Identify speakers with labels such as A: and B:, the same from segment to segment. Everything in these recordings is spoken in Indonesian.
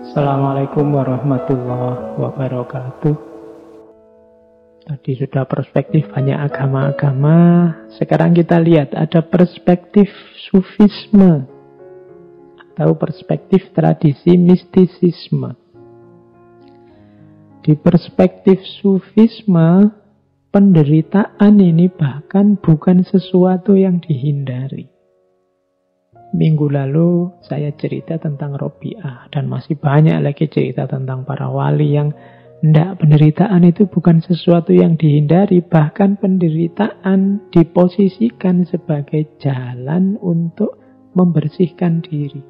A: Assalamualaikum warahmatullahi wabarakatuh. Tadi sudah perspektif banyak agama-agama. Sekarang kita lihat ada perspektif sufisme atau perspektif tradisi mistisisme. Di perspektif sufisme, penderitaan ini bahkan bukan sesuatu yang dihindari. Minggu lalu saya cerita tentang Robi'ah dan masih banyak lagi cerita tentang para wali yang penderitaan itu bukan sesuatu yang dihindari, bahkan penderitaan diposisikan sebagai jalan untuk membersihkan diri.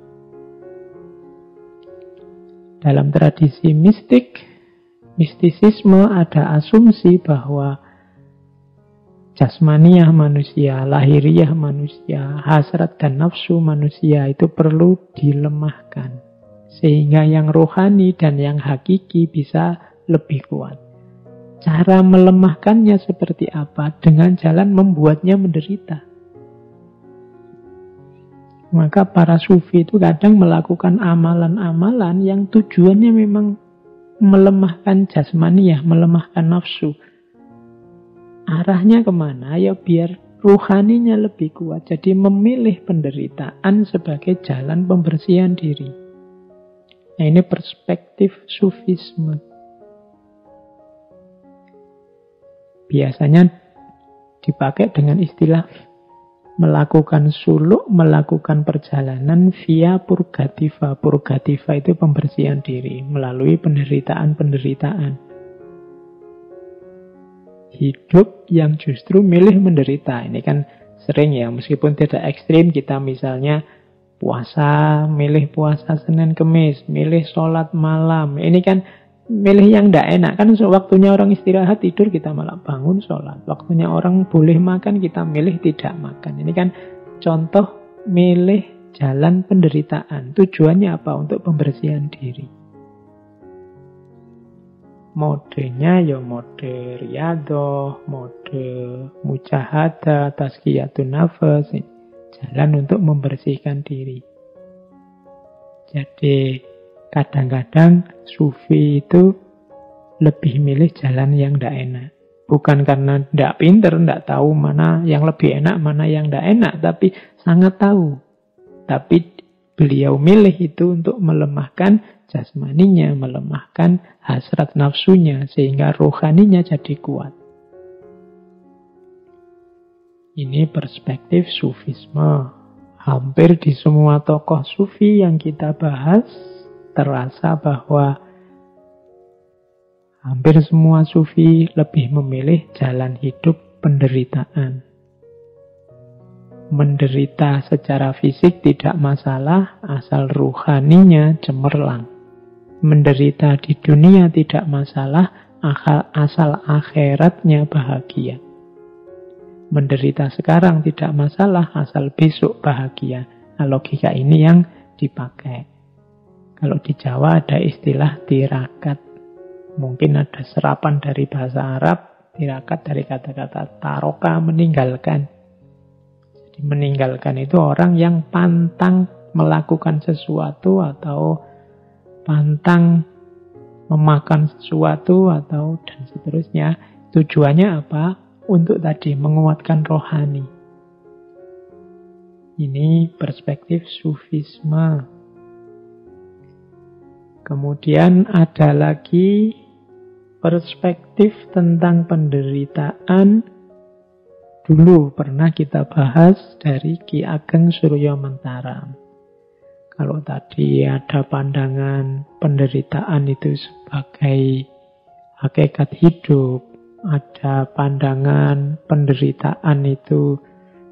A: Dalam tradisi mistisisme ada asumsi bahwa jasmaniah manusia, lahiriah manusia, hasrat dan nafsu manusia itu perlu dilemahkan. Sehingga yang rohani dan yang hakiki bisa lebih kuat. Cara melemahkannya seperti apa? Dengan jalan membuatnya menderita. Maka para sufi itu kadang melakukan amalan-amalan yang tujuannya memang melemahkan jasmaniah, melemahkan nafsu. Arahnya kemana? Ya biar rohaninya lebih kuat. Jadi memilih penderitaan sebagai jalan pembersihan diri. Nah, ini perspektif sufisme. Biasanya dipakai dengan istilah melakukan suluk, melakukan perjalanan via purgativa. Purgativa itu pembersihan diri melalui penderitaan-penderitaan. Hidup yang justru milih menderita. Ini kan sering ya, meskipun tidak ekstrim, kita misalnya puasa, milih puasa Senin Kemis, milih sholat malam. Ini kan milih yang tidak enak. Kan waktunya orang istirahat tidur, kita malah bangun sholat. Waktunya orang boleh makan, kita milih tidak makan. Ini kan contoh milih jalan penderitaan. Tujuannya apa? Untuk pembersihan diri. Modenya ya mode riyadoh, mode mujahadah, tazkiyatun nafas. Jalan untuk membersihkan diri. Jadi kadang-kadang sufi itu lebih milih jalan yang tidak enak. Bukan karena tidak pinter, tidak tahu mana yang lebih enak, mana yang tidak enak. Tapi sangat tahu. Tapi beliau milih itu untuk melemahkan jasmaninya, melemahkan hasrat nafsunya, sehingga rohaninya jadi kuat. Ini perspektif sufisme. Hampir di semua tokoh sufi yang kita bahas, terasa bahwa hampir semua sufi lebih memilih jalan hidup penderitaan. Menderita secara fisik tidak masalah, asal ruhaninya cemerlang. Menderita di dunia tidak masalah, asal akhiratnya bahagia. Menderita sekarang tidak masalah, asal besok bahagia. Nah, logika ini yang dipakai. Kalau di Jawa ada istilah tirakat. Mungkin ada serapan dari bahasa Arab, tirakat dari kata-kata taroka, meninggalkan. Jadi meninggalkan itu orang yang pantang melakukan sesuatu atau pantang memakan sesuatu atau dan seterusnya. Tujuannya apa? Untuk tadi menguatkan rohani. Ini perspektif sufisme. Kemudian ada lagi perspektif tentang penderitaan. Dulu pernah kita bahas dari Ki Ageng Suryo Mentaram. Kalau tadi ada pandangan penderitaan itu sebagai hakikat hidup, ada pandangan penderitaan itu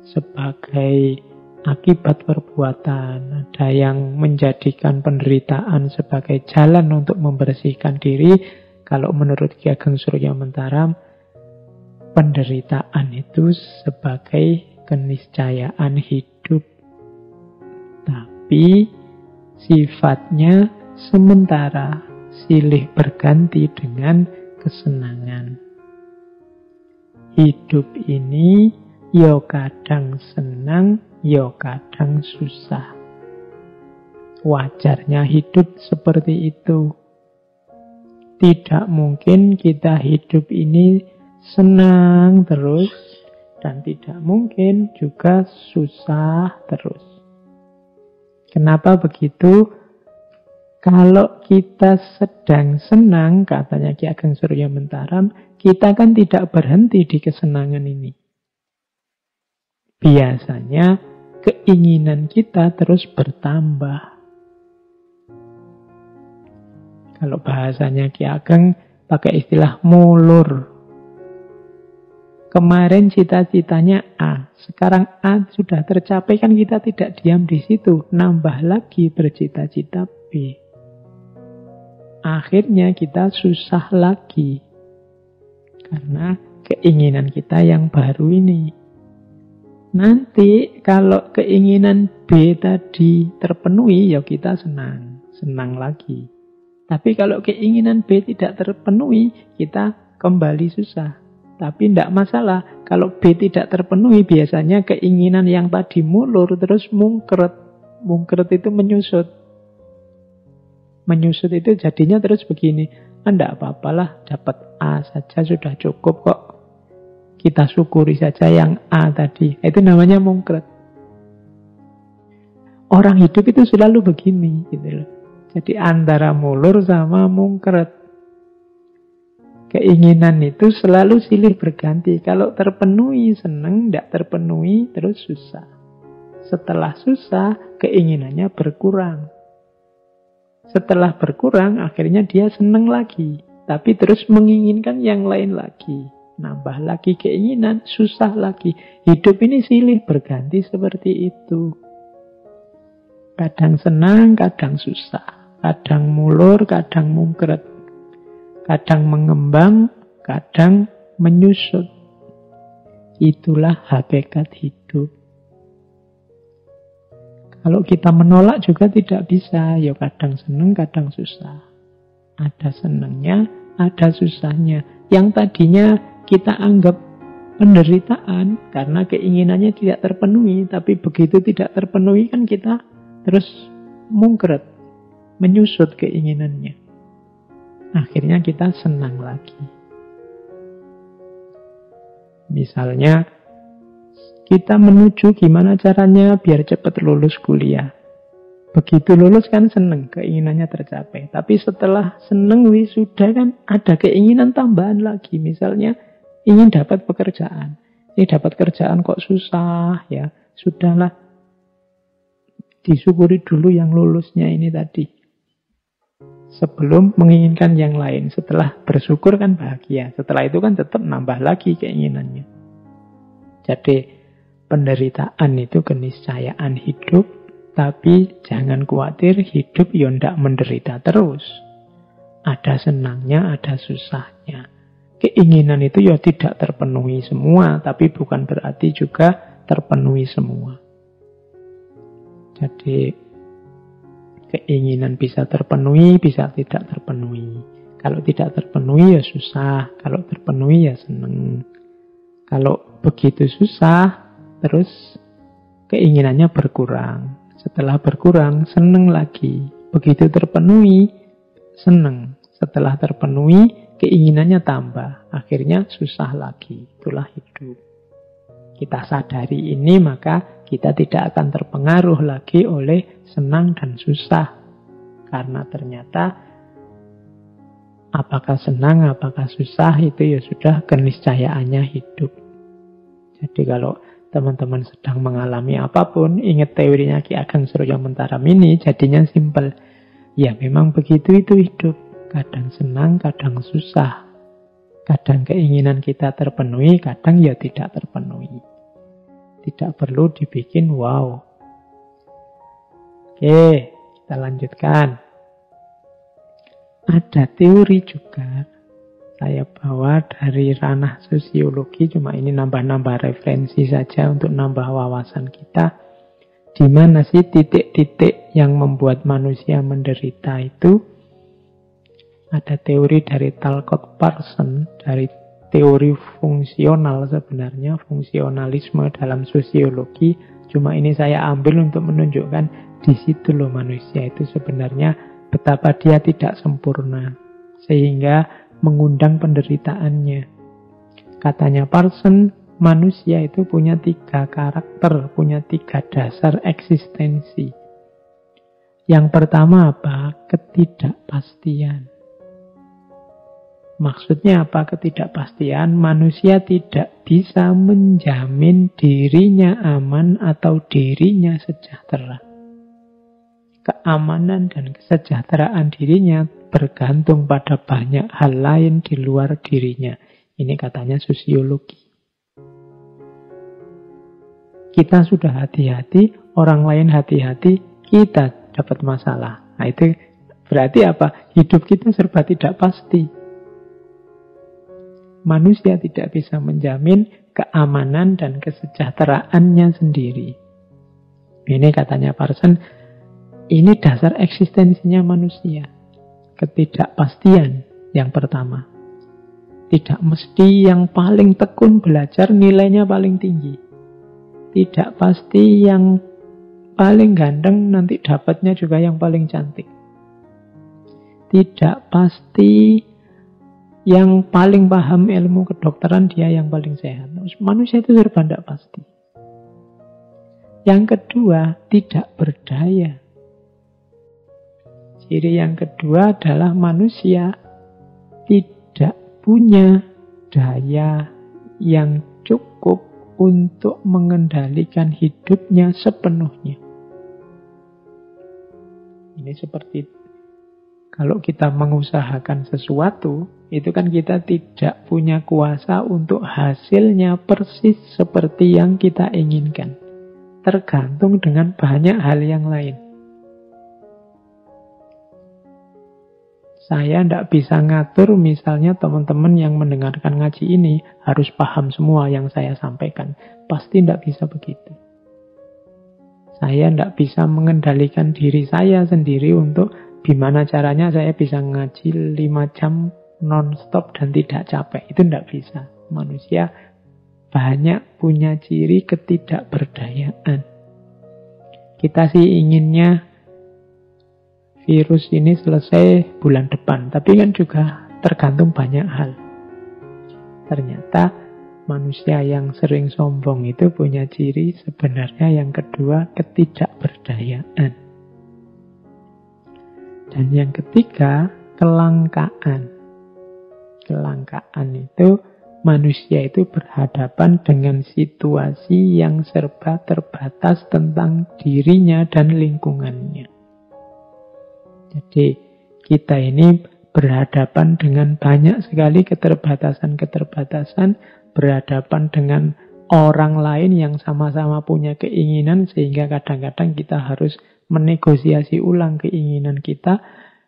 A: sebagai akibat perbuatan, ada yang menjadikan penderitaan sebagai jalan untuk membersihkan diri. Kalau menurut Ki Ageng Suryo Mentaram, penderitaan itu sebagai keniscayaan hidup, tapi sifatnya sementara, silih berganti dengan kesenangan. Hidup ini yo kadang senang, yo kadang susah. Wajarnya hidup seperti itu. Tidak mungkin kita hidup ini senang terus, dan tidak mungkin juga susah terus. Kenapa begitu? Kalau kita sedang senang, katanya Ki Ageng Surya Mentaram, kita kan tidak berhenti di kesenangan ini. Biasanya keinginan kita terus bertambah. Kalau bahasanya Ki Ageng pakai istilah mulur. Kemarin cita-citanya A, sekarang A sudah tercapai, kan kita tidak diam di situ, nambah lagi bercita-cita B. Akhirnya kita susah lagi karena keinginan kita yang baru ini. Nanti kalau keinginan B tadi terpenuhi, ya kita senang lagi. Tapi kalau keinginan B tidak terpenuhi, kita kembali susah. Tapi tidak masalah. Kalau B tidak terpenuhi, biasanya keinginan yang tadi mulur terus mungkret. Mungkret itu menyusut. Menyusut itu jadinya terus begini. Tidak apa-apalah, dapat A saja sudah cukup kok. Kita syukuri saja yang A tadi. Itu namanya mungkret. Orang hidup itu selalu begini, gitu loh. Jadi antara mulur sama mungkret. Keinginan itu selalu silih berganti. Kalau terpenuhi senang, tidak terpenuhi terus susah. Setelah susah, keinginannya berkurang. Setelah berkurang, akhirnya dia senang lagi. Tapi terus menginginkan yang lain lagi. Nambah lagi keinginan, susah lagi. Hidup ini silih berganti seperti itu. Kadang senang, kadang susah. Kadang mulur, kadang mungkret. Kadang mengembang, kadang menyusut. Itulah hakikat hidup. Kalau kita menolak juga tidak bisa. Ya kadang senang, kadang susah. Ada senangnya, ada susahnya. Yang tadinya kita anggap penderitaan karena keinginannya tidak terpenuhi. Tapi begitu tidak terpenuhi kan kita terus mungkret. Menyusut keinginannya. Akhirnya kita senang lagi. Misalnya, kita menuju gimana caranya biar cepat lulus kuliah. Begitu lulus kan senang, keinginannya tercapai. Tapi setelah senang wisuda kan ada keinginan tambahan lagi. Misalnya, ingin dapat pekerjaan. Ini dapat kerjaan kok susah ya. Sudahlah, disyukuri dulu yang lulusnya ini tadi. Sebelum menginginkan yang lain. Setelah bersyukur kan bahagia. Setelah itu kan tetap nambah lagi keinginannya. Jadi penderitaan itu keniscayaan hidup. Tapi jangan khawatir, hidup ya ndak menderita terus. Ada senangnya, ada susahnya. Keinginan itu ya tidak terpenuhi semua. Tapi bukan berarti juga terpenuhi semua. Jadi keinginan bisa terpenuhi, bisa tidak terpenuhi. Kalau tidak terpenuhi ya susah. Kalau terpenuhi ya senang. Kalau begitu susah, terus keinginannya berkurang. Setelah berkurang, senang lagi. Begitu terpenuhi, senang. Setelah terpenuhi, keinginannya tambah. Akhirnya susah lagi. Itulah hidup. Kita sadari ini, maka kita tidak akan terpengaruh lagi oleh senang dan susah. Karena ternyata apakah senang, apakah susah, itu ya sudah keniscayaannya hidup. Jadi kalau teman-teman sedang mengalami apapun, ingat teorinya Ki Ageng Surya Mentaram ini, jadinya simpel. Ya memang begitu itu hidup. Kadang senang, kadang susah. Kadang keinginan kita terpenuhi, kadang ya tidak terpenuhi. Tidak perlu dibikin wow. Oke, kita lanjutkan. Ada teori juga, saya bawa dari ranah sosiologi, cuma ini nambah-nambah referensi saja untuk nambah wawasan kita. Di mana sih titik-titik yang membuat manusia menderita itu? Ada teori dari Talcott Parsons dari teori fungsional sebenarnya, fungsionalisme dalam sosiologi. Cuma ini saya ambil untuk menunjukkan di situ loh manusia itu sebenarnya betapa dia tidak sempurna, sehingga mengundang penderitaannya. Katanya Parson, manusia itu punya 3 karakter, punya 3 dasar eksistensi. Yang pertama apa? Ketidakpastian. Maksudnya apa ketidakpastian? Manusia tidak bisa menjamin dirinya aman atau dirinya sejahtera. Keamanan dan kesejahteraan dirinya bergantung pada banyak hal lain di luar dirinya. Ini katanya sosiologi. Kita sudah hati-hati, orang lain hati-hati, kita dapat masalah. Nah itu berarti apa? Hidup kita serba tidak pasti. Manusia tidak bisa menjamin keamanan dan kesejahteraannya sendiri. Ini katanya Parson, ini dasar eksistensinya manusia. Ketidakpastian yang pertama. Tidak mesti yang paling tekun belajar nilainya paling tinggi. Tidak pasti yang paling ganteng nanti dapatnya juga yang paling cantik. Tidak pasti yang paling paham ilmu kedokteran dia yang paling sehat. Manusia itu serba tidak pasti. Yang kedua, tidak berdaya. Ciri yang kedua adalah manusia tidak punya daya yang cukup untuk mengendalikan hidupnya sepenuhnya. Ini seperti kalau kita mengusahakan sesuatu, itu kan kita tidak punya kuasa untuk hasilnya persis seperti yang kita inginkan. Tergantung dengan banyak hal yang lain. Saya tidak bisa ngatur misalnya teman-teman yang mendengarkan ngaji ini harus paham semua yang saya sampaikan. Pasti tidak bisa begitu. Saya tidak bisa mengendalikan diri saya sendiri untuk gimana caranya saya bisa ngaji 5 jam non-stop dan tidak capek. Itu tidak bisa. Manusia banyak punya ciri ketidakberdayaan. Kita sih inginnya virus ini selesai bulan depan. Tapi kan juga tergantung banyak hal. Ternyata manusia yang sering sombong itu punya ciri sebenarnya yang kedua, ketidakberdayaan. Dan yang ketiga, kelangkaan. Kelangkaan itu manusia itu berhadapan dengan situasi yang serba terbatas tentang dirinya dan lingkungannya. Jadi kita ini berhadapan dengan banyak sekali keterbatasan-keterbatasan, berhadapan dengan orang lain yang sama-sama punya keinginan, sehingga kadang-kadang kita harus menegosiasi ulang keinginan kita,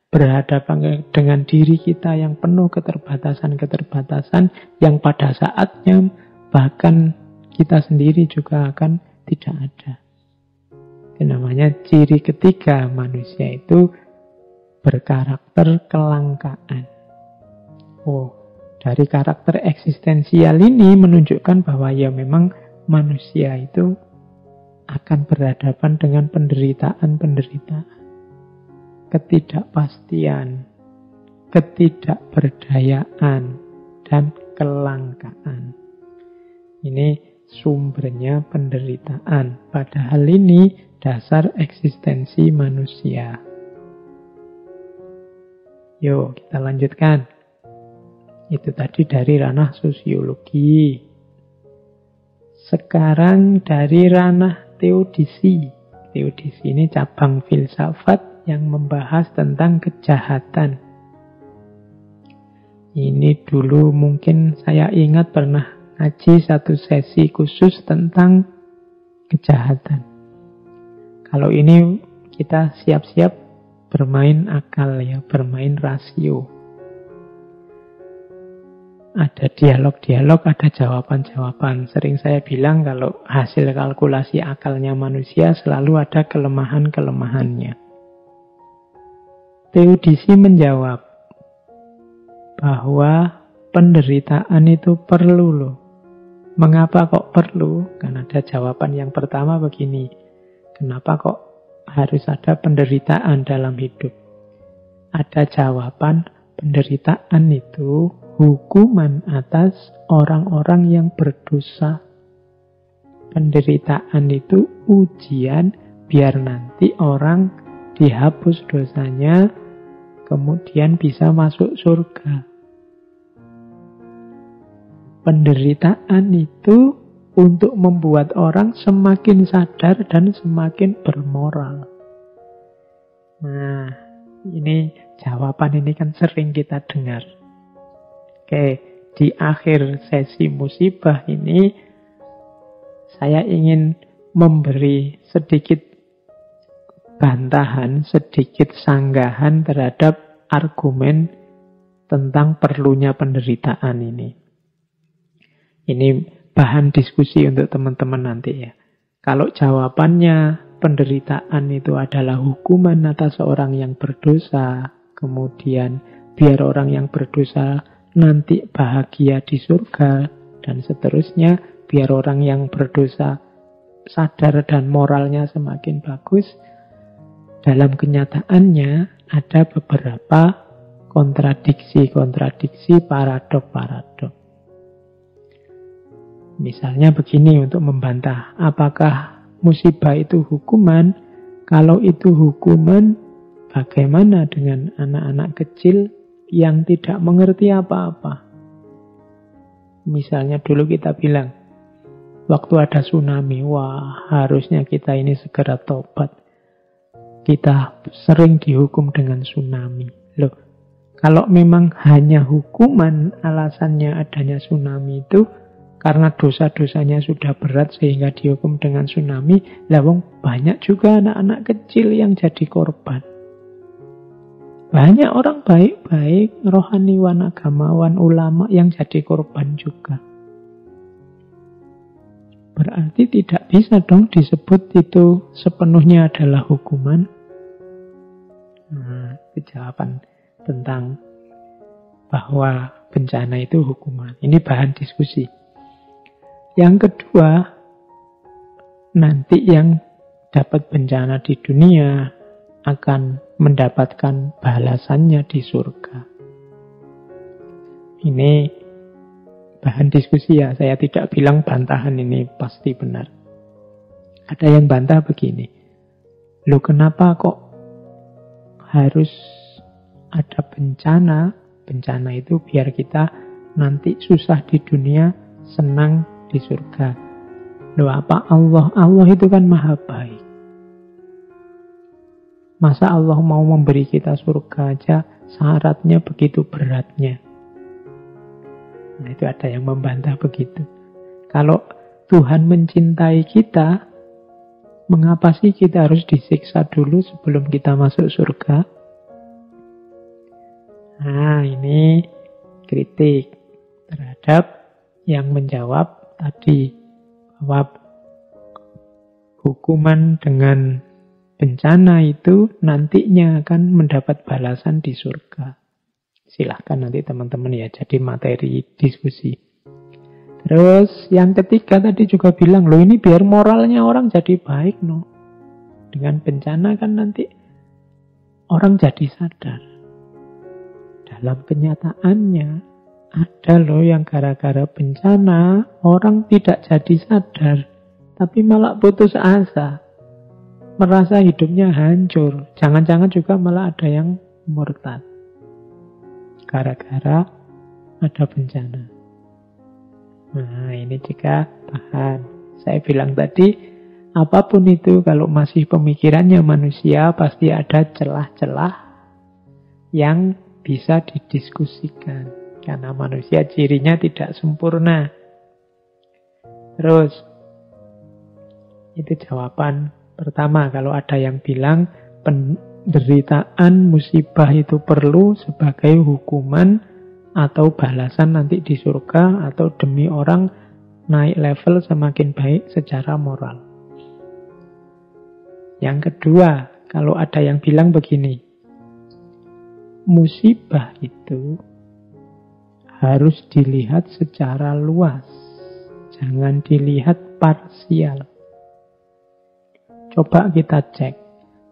A: berhadapan dengan diri kita yang penuh keterbatasan-keterbatasan yang pada saatnya bahkan kita sendiri juga akan tidak ada. Itu namanya ciri ketiga manusia itu berkarakter kelangkaan. Oh, dari karakter eksistensial ini menunjukkan bahwa ya memang manusia itu akan berhadapan dengan penderitaan-penderitaan, ketidakpastian, ketidakberdayaan, dan kelangkaan. Ini sumbernya penderitaan. Padahal ini dasar eksistensi manusia. Yuk, kita lanjutkan. Itu tadi dari ranah sosiologi. Sekarang dari ranah teodisi. Teodisi ini cabang filsafat yang membahas tentang kejahatan. Ini dulu mungkin saya ingat pernah ngaji satu sesi khusus tentang kejahatan. Kalau ini kita siap-siap bermain akal ya, bermain rasio. Ada dialog-dialog, ada jawaban-jawaban. Sering saya bilang kalau hasil kalkulasi akalnya manusia selalu ada kelemahan-kelemahannya. Teodisi menjawab bahwa penderitaan itu perlu loh. Mengapa kok perlu? Kan ada jawaban yang pertama begini. Kenapa kok harus ada penderitaan dalam hidup? Ada jawaban, penderitaan itu hukuman atas orang-orang yang berdosa. Penderitaan itu ujian biar nanti orang dihapus dosanya, kemudian bisa masuk surga. Penderitaan itu untuk membuat orang semakin sadar dan semakin bermoral. Nah, ini jawaban ini kan sering kita dengar. Oke, di akhir sesi musibah ini saya ingin memberi sedikit bantahan, sedikit sanggahan terhadap argumen tentang perlunya penderitaan ini. Ini bahan diskusi untuk teman-teman nanti ya. Kalau jawabannya penderitaan itu adalah hukuman atas orang yang berdosa, kemudian biar orang yang berdosa nanti bahagia di surga, dan seterusnya, biar orang yang berdosa sadar dan moralnya semakin bagus, dalam kenyataannya ada beberapa kontradiksi, paradok. Misalnya begini untuk membantah, apakah musibah itu hukuman? Kalau itu hukuman, bagaimana dengan anak-anak kecil yang tidak mengerti apa-apa? Misalnya dulu kita bilang, waktu ada tsunami, wah harusnya kita ini segera tobat. Kita sering dihukum dengan tsunami. Loh, kalau memang hanya hukuman alasannya adanya tsunami itu, karena dosa-dosanya sudah berat sehingga dihukum dengan tsunami, lawang banyak juga anak-anak kecil yang jadi korban. Banyak orang baik-baik, rohaniwan, agamawan, ulama yang jadi korban juga. Berarti tidak bisa dong disebut itu sepenuhnya adalah hukuman. Nah, itu jawaban tentang bahwa bencana itu hukuman. Ini bahan diskusi. Yang kedua, nanti yang dapat bencana di dunia akan mendapatkan balasannya di surga. Ini bahan diskusi ya, saya tidak bilang bantahan ini pasti benar. Ada yang bantah begini, loh kenapa kok harus ada bencana? Bencana itu biar kita nanti susah di dunia, senang di surga. Loh apa Allah itu kan maha baik. Masa Allah mau memberi kita surga aja syaratnya begitu beratnya? Nah itu ada yang membantah begitu. Kalau Tuhan mencintai kita, mengapa sih kita harus disiksa dulu sebelum kita masuk surga? Nah ini kritik terhadap yang menjawab tadi, bahwa hukuman dengan bencana itu nantinya akan mendapat balasan di surga. Silahkan nanti teman-teman ya jadi materi diskusi. Terus yang ketiga tadi juga bilang, loh ini biar moralnya orang jadi baik no. Dengan bencana kan nanti orang jadi sadar. Dalam kenyataannya ada loh yang gara-gara bencana orang tidak jadi sadar, tapi malah putus asa, merasa hidupnya hancur. Jangan-jangan juga malah ada yang murtad gara-gara ada bencana. Nah ini juga bahan. Saya bilang tadi, apapun itu kalau masih pemikirannya manusia pasti ada celah-celah yang bisa didiskusikan. Karena manusia cirinya tidak sempurna. Terus, itu jawaban pertama. Kalau ada yang bilang penderitaan musibah itu perlu sebagai hukuman atau balasan nanti di surga, atau demi orang naik level semakin baik secara moral. Yang kedua, kalau ada yang bilang begini, musibah itu harus dilihat secara luas. Jangan dilihat parsial. Coba kita cek.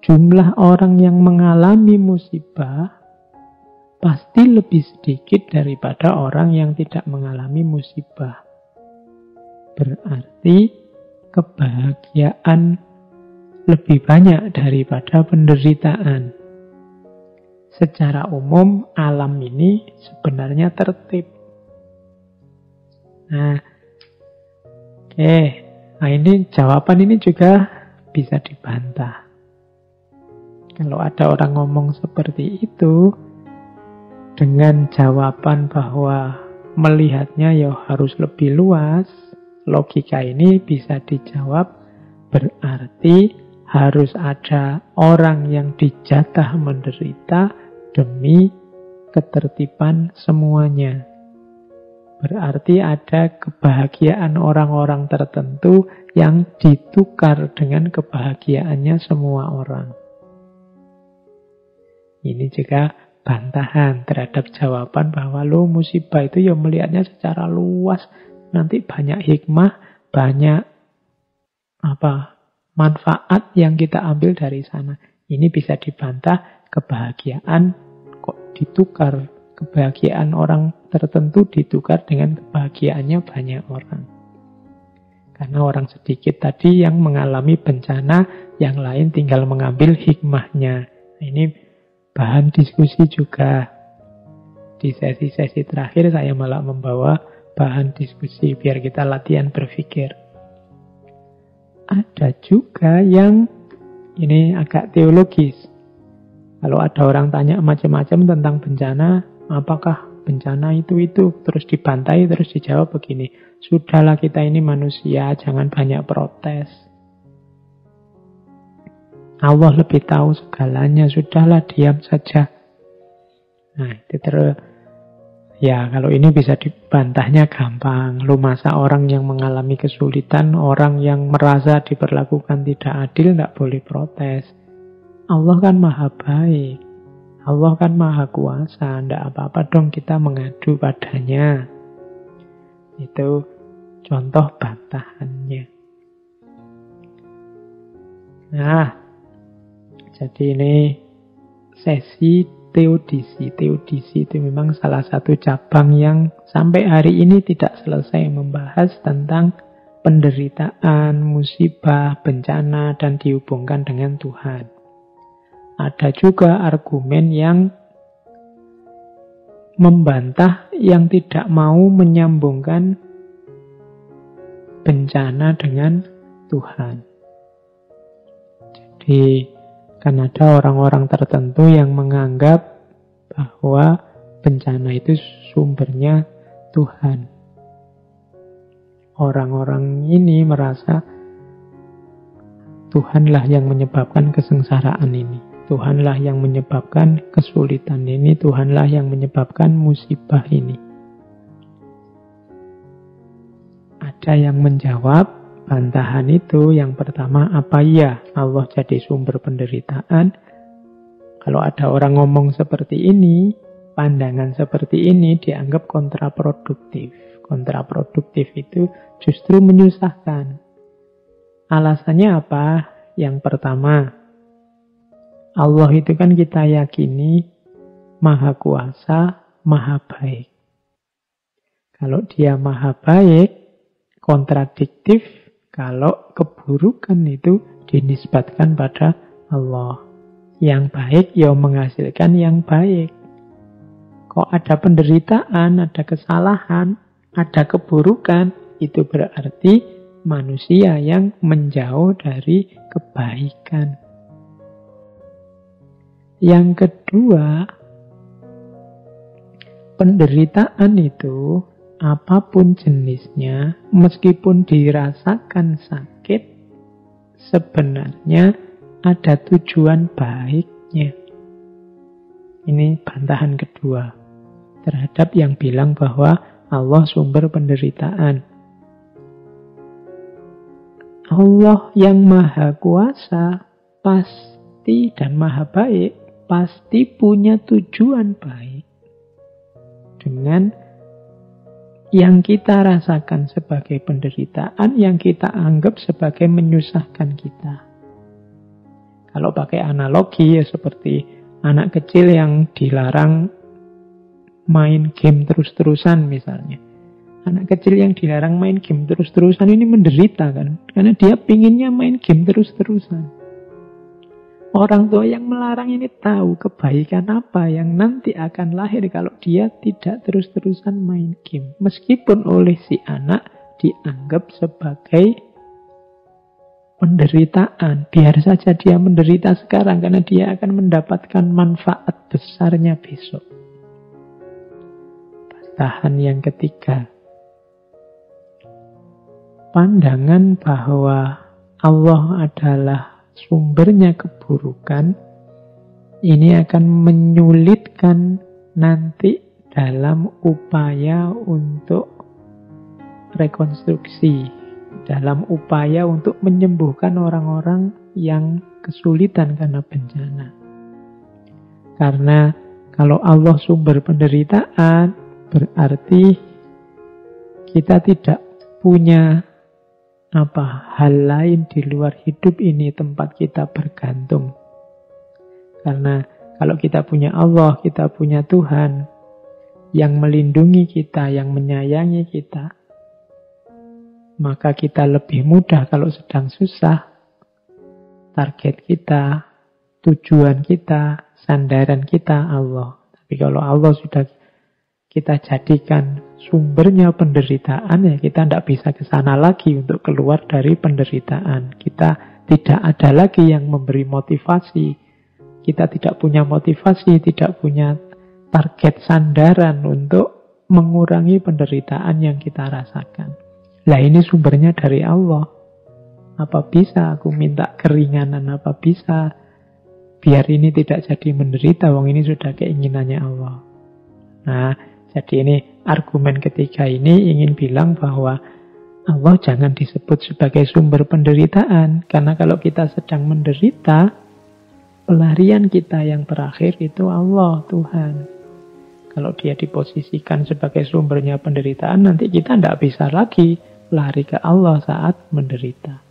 A: Jumlah orang yang mengalami musibah pasti lebih sedikit daripada orang yang tidak mengalami musibah. Berarti kebahagiaan lebih banyak daripada penderitaan. Secara umum, alam ini sebenarnya tertib. Nah, ini jawaban ini juga bisa dibantah. Kalau ada orang ngomong seperti itu, dengan jawaban bahwa melihatnya ya harus lebih luas, logika ini bisa dijawab berarti harus ada orang yang dijatah menderita demi ketertiban semuanya. Berarti ada kebahagiaan orang-orang tertentu yang ditukar dengan kebahagiaannya semua orang. Ini juga bantahan terhadap jawaban bahwa musibah itu ya melihatnya secara luas, nanti banyak hikmah, banyak manfaat yang kita ambil dari sana. Ini bisa dibantah, kebahagiaan kok ditukar, kebahagiaan orang tertentu ditukar dengan kebahagiaannya banyak orang. Karena orang sedikit tadi yang mengalami bencana, yang lain tinggal mengambil hikmahnya. Ini bahan diskusi juga. Di sesi-sesi terakhir saya malah membawa bahan diskusi biar kita latihan berpikir. Ada juga yang ini agak teologis. Kalau ada orang tanya macam-macam tentang bencana, apakah bencana itu, terus dibantai, terus dijawab begini, sudahlah kita ini manusia, jangan banyak protes. Allah lebih tahu segalanya, sudahlah diam saja. Nah, itu ya kalau ini bisa dibantahnya gampang. Lu masa orang yang mengalami kesulitan, orang yang merasa diperlakukan tidak adil, tidak boleh protes. Allah kan maha baik, Allah kan maha kuasa, tidak apa-apa dong kita mengadu padanya. Itu contoh bantahannya. Nah, jadi ini sesi teodisi. Teodisi itu memang salah satu cabang yang sampai hari ini tidak selesai membahas tentang penderitaan, musibah, bencana, dan dihubungkan dengan Tuhan. Ada juga argumen yang membantah, yang tidak mau menyambungkan bencana dengan Tuhan. Jadi kan ada orang-orang tertentu yang menganggap bahwa bencana itu sumbernya Tuhan. Orang-orang ini merasa Tuhanlah yang menyebabkan kesengsaraan ini. Tuhanlah yang menyebabkan kesulitan ini. Tuhanlah yang menyebabkan musibah ini. Ada yang menjawab bantahan itu. Yang pertama, apa iya Allah jadi sumber penderitaan? Kalau ada orang ngomong seperti ini, pandangan seperti ini dianggap kontraproduktif. Kontraproduktif itu justru menyusahkan. Alasannya apa? Yang pertama, Allah itu kan kita yakini maha kuasa, maha baik. Kalau dia maha baik, kontradiktif kalau keburukan itu dinisbatkan pada Allah. Yang baik ya menghasilkan yang baik. Kok ada penderitaan, ada kesalahan, ada keburukan, itu berarti manusia yang menjauh dari kebaikan. Yang kedua, penderitaan itu apapun jenisnya, meskipun dirasakan sakit, sebenarnya ada tujuan baiknya. Ini bantahan kedua terhadap yang bilang bahwa Allah sumber penderitaan. Allah yang maha kuasa pasti dan maha baik pasti punya tujuan baik dengan yang kita rasakan sebagai penderitaan, yang kita anggap sebagai menyusahkan kita. Kalau pakai analogi ya seperti anak kecil yang dilarang main game terus-terusan misalnya. Anak kecil yang dilarang main game terus-terusan ini menderita kan, karena dia pinginnya main game terus-terusan. Orang tua yang melarang ini tahu kebaikan apa yang nanti akan lahir kalau dia tidak terus-terusan main game. Meskipun oleh si anak dianggap sebagai penderitaan. Biar saja dia menderita sekarang karena dia akan mendapatkan manfaat besarnya besok. Bantahan yang ketiga. Pandangan bahwa Allah adalah sumbernya keburukan ini akan menyulitkan nanti dalam upaya untuk rekonstruksi, dalam upaya untuk menyembuhkan orang-orang yang kesulitan karena bencana. Karena kalau Allah sumber penderitaan, berarti kita tidak punya hal lain di luar hidup ini tempat kita bergantung. Karena kalau kita punya Allah, kita punya Tuhan yang melindungi kita, yang menyayangi kita, maka kita lebih mudah kalau sedang susah. Target kita, tujuan kita, sandaran kita Allah. Tapi kalau Allah sudah kita jadikan sumbernya penderitaan, ya kita tidak bisa ke sana lagi untuk keluar dari penderitaan. Kita tidak ada lagi yang memberi motivasi. Kita tidak punya motivasi, tidak punya target sandaran untuk mengurangi penderitaan yang kita rasakan. Lah ini sumbernya dari Allah. Apa bisa aku minta keringanan? Apa bisa biar ini tidak jadi menderita? Wong ini sudah keinginannya Allah. Nah, jadi ini argumen ketiga ini ingin bilang bahwa Allah jangan disebut sebagai sumber penderitaan. Karena kalau kita sedang menderita, pelarian kita yang terakhir itu Allah, Tuhan. Kalau dia diposisikan sebagai sumbernya penderitaan, nanti kita tidak bisa lagi lari ke Allah saat menderita.